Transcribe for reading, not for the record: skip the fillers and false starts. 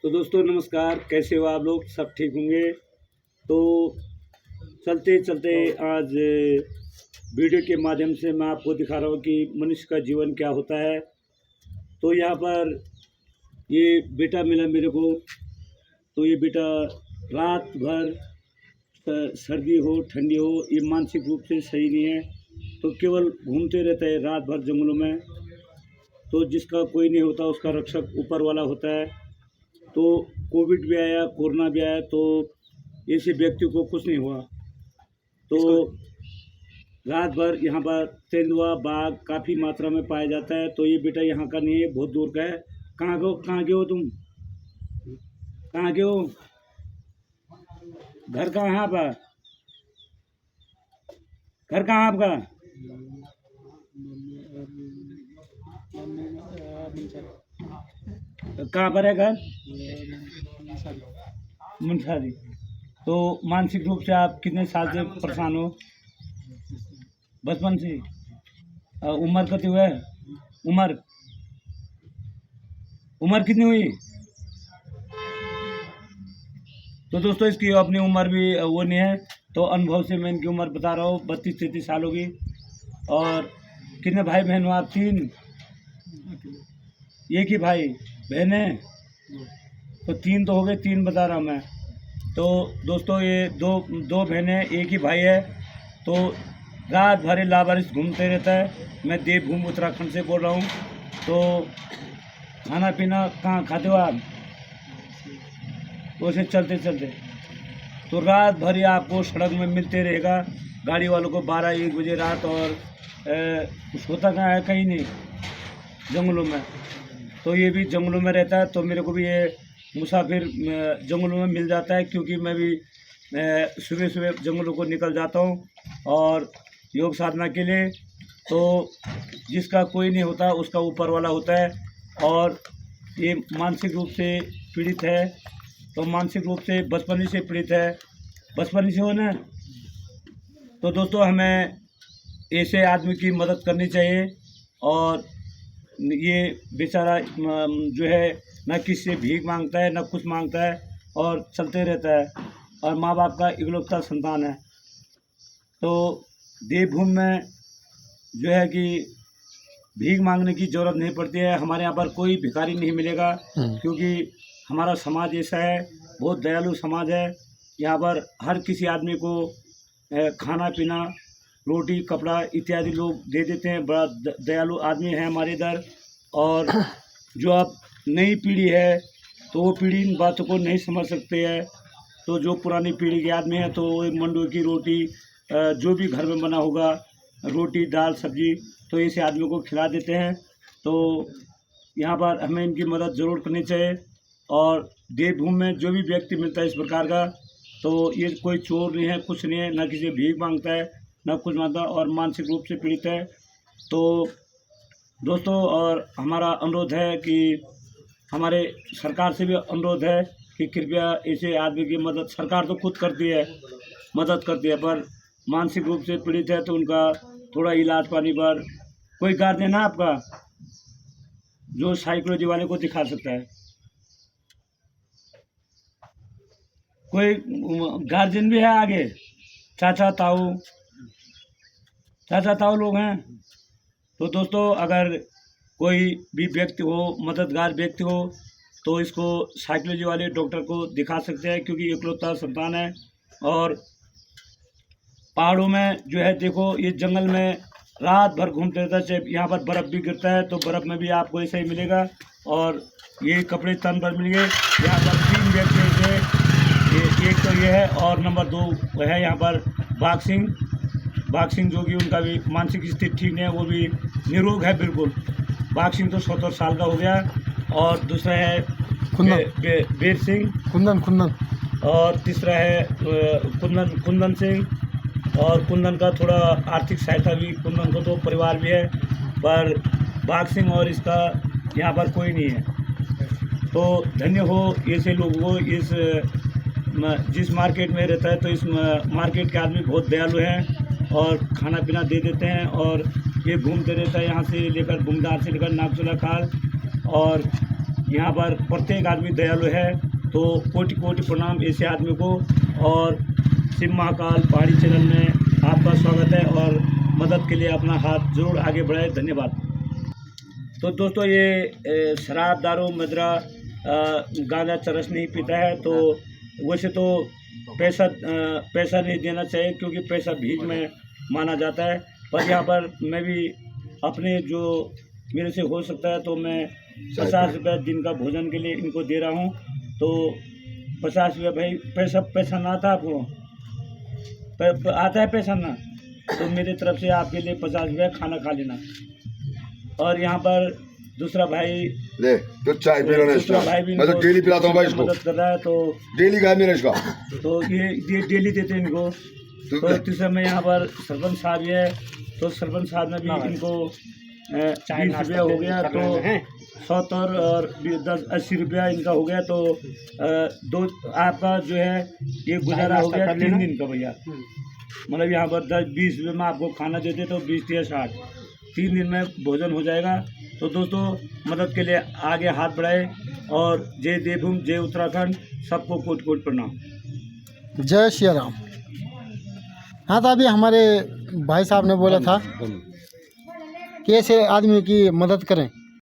तो दोस्तों नमस्कार, कैसे हो आप लोग? सब ठीक होंगे। तो चलते चलते आज वीडियो के माध्यम से मैं आपको दिखा रहा हूँ कि मनुष्य का जीवन क्या होता है। तो यहाँ पर ये बेटा मिला मेरे को। तो ये बेटा रात भर सर्दी हो ठंडी हो, ये मानसिक रूप से सही नहीं है, तो केवल घूमते रहता है रात भर जंगलों में। तो जिसका कोई नहीं होता उसका रक्षक ऊपर वाला होता है। तो कोविड भी आया, कोरोना भी आया, तो ऐसे व्यक्ति को कुछ नहीं हुआ। तो रात भर यहाँ पर तेंदुआ बाघ काफ़ी मात्रा में पाया जाता है। तो ये बेटा यहाँ का नहीं है, बहुत दूर का है। कहाँ के हो तुम? कहाँ के हो? घर कहाँ है आपका? घर कहाँ है आपका? कहाँ पर है घर? मुंसारी। तो मानसिक रूप से आप कितने साल से परेशान हो? बचपन से? उम्र कितनी हुआ है? उम्र कितनी हुई? तो दोस्तों इसकी अपनी उम्र भी वो नहीं है, तो अनुभव से मैं इनकी उम्र बता रहा हूँ। 32-33 साल होगी। और कितने भाई बहन हो आप? 3? एक ही भाई बहन है? तो 3 तो हो गए, 3 बता रहा हूँ मैं। तो दोस्तों ये दो बहनें एक ही भाई है। तो रात भर लावारिस घूमते रहता है। मैं देवभूमि उत्तराखंड से बोल रहा हूँ। तो खाना पीना कहाँ खाते हो आप? वैसे चलते चलते तो रात भर ही आपको सड़क में मिलते रहेगा गाड़ी वालों को 12-1 बजे रात। और सोता कहाँ है? कहीं नहीं, जंगलों में। तो ये भी जंगलों में रहता है। तो मेरे को भी ये मुसाफिर जंगलों में मिल जाता है, क्योंकि मैं भी सुबह सुबह जंगलों को निकल जाता हूँ और योग साधना के लिए। तो जिसका कोई नहीं होता उसका ऊपर वाला होता है। और ये मानसिक रूप से पीड़ित है। तो मानसिक रूप से बचपन से पीड़ित है। बचपन से हो ना। तो दोस्तों हमें ऐसे आदमी की मदद करनी चाहिए। और ये बेचारा जो है ना किसी से भीख मांगता है ना कुछ मांगता है, और चलते रहता है, और माँ बाप का इकलौता संतान है। तो देवभूमि में जो है कि भीख मांगने की ज़रूरत नहीं पड़ती है। हमारे यहाँ पर कोई भिखारी नहीं मिलेगा, क्योंकि हमारा समाज ऐसा है, बहुत दयालु समाज है। यहाँ पर हर किसी आदमी को खाना पीना रोटी कपड़ा इत्यादि लोग दे देते हैं। बड़ा दयालु आदमी है हमारे इधर। और जो अब नई पीढ़ी है तो वो पीढ़ी इन बातों को नहीं समझ सकते हैं। तो जो पुरानी पीढ़ी के आदमी हैं तो वो मंडुए की रोटी जो भी घर में बना होगा, रोटी दाल सब्जी, तो ऐसे आदमियों को खिला देते हैं। तो यहाँ पर हमें इनकी मदद ज़रूर करनी चाहिए। और देवभूमि में जो भी व्यक्ति मिलता है इस प्रकार का, तो ये कोई चोर नहीं है, कुछ नहीं है, ना किसी भीख मांगता है ना कुछ मांगता, और मानसिक रूप से पीड़ित है। तो दोस्तों और हमारा अनुरोध है कि हमारे सरकार से भी अनुरोध है कि कृपया ऐसे आदमी की मदद, सरकार तो खुद करती है, मदद करती है, पर मानसिक रूप से पीड़ित है तो उनका थोड़ा इलाज पानी पर कोई गार्जियन है आपका जो साइकोलॉजी वाले को दिखा सकता है? कोई गार्जियन भी है आगे? चाचा ताऊ लोग हैं? तो दोस्तों अगर कोई भी व्यक्ति हो, मददगार व्यक्ति हो, तो इसको साइकोलॉजी वाले डॉक्टर को दिखा सकते हैं, क्योंकि इकलौता संतान है। और पहाड़ों में जो है देखो, ये जंगल में रात भर घूमते रहता है। चाहे यहाँ पर बर्फ़ भी गिरता है तो बर्फ़ में भी आपको ऐसा ही मिलेगा। और ये कपड़े तन पर मिलेंगे। यहाँ पर 3 व्यक्ति थे, एक तो ये है, और नंबर 2 है यहाँ पर बाघ सिंह, जो कि उनका भी मानसिक स्थिति ठीक नहीं है, वो भी निरोग है बिल्कुल। बाघ सिंह तो 70 साल का हो गया। और दूसरा है बेर सिंह, कुंदन, और तीसरा है कुंदन सिंह। और कुंदन का थोड़ा आर्थिक सहायता भी, कुंदन को तो परिवार भी है, पर बाघ सिंह और इसका यहाँ पर कोई नहीं है। तो धन्य हो ऐसे लोगों को। जिस मार्केट में रहता है तो इस मार्केट के आदमी बहुत दयालु हैं और खाना पीना दे देते हैं। और ये घूमते रहता है, यहाँ से लेकर बुमदार से लेकर नागचूला खाल। और यहाँ पर प्रत्येक आदमी दयालु है, तो कोटि कोटि प्रणाम ऐसे आदमी को। और शिव महाकाल पहाड़ी चैनल में आपका स्वागत है और मदद के लिए अपना हाथ जरूर आगे बढ़ाए। धन्यवाद। तो दोस्तों ये शराब दारू मदरा गांजा चरस नहीं पीता है, तो वैसे तो पैसा नहीं देना चाहिए क्योंकि पैसा भीख में माना जाता है। पर यहाँ पर मैं भी अपने जो मेरे से हो सकता है तो मैं 50 रुपये दिन का भोजन के लिए इनको दे रहा हूँ। तो 50 रुपये भाई पैसा ना आता आपको आता है पैसा ना, तो मेरी तरफ से आपके लिए 50 रुपये खाना खा लेना। और यहाँ पर दूसरा भाई ले तो चाय पी लेना इसका, मैं तो डेली पिलाता हूँ भाई इसको, मदद कर रहा है तो डेली का है मेरा इसका, तो ये डेली देते हैं इनको। तो तीसरा में यहाँ पर सरपंच साहब है, तो सरपंच साहब ने भी इनको 20 रुपया हो गया, तो 70 और 80 रुपया इनका हो गया। तो दो आपका जो है ये गुजारा हो गया 3 दिन का भैया। मतलब यहाँ पर 10-20 रुपये में आपको खाना देते तो 20 या 60 3 दिन में भोजन हो जाएगा। तो दोस्तों मदद के लिए आगे हाथ बढ़ाए और जय देवभूमि जय उत्तराखंड, सबको कोटि कोटि प्रणाम। जय श्री राम। हाँ, तो अभी हमारे भाई साहब ने बोला था कि ऐसे आदमी की मदद करें।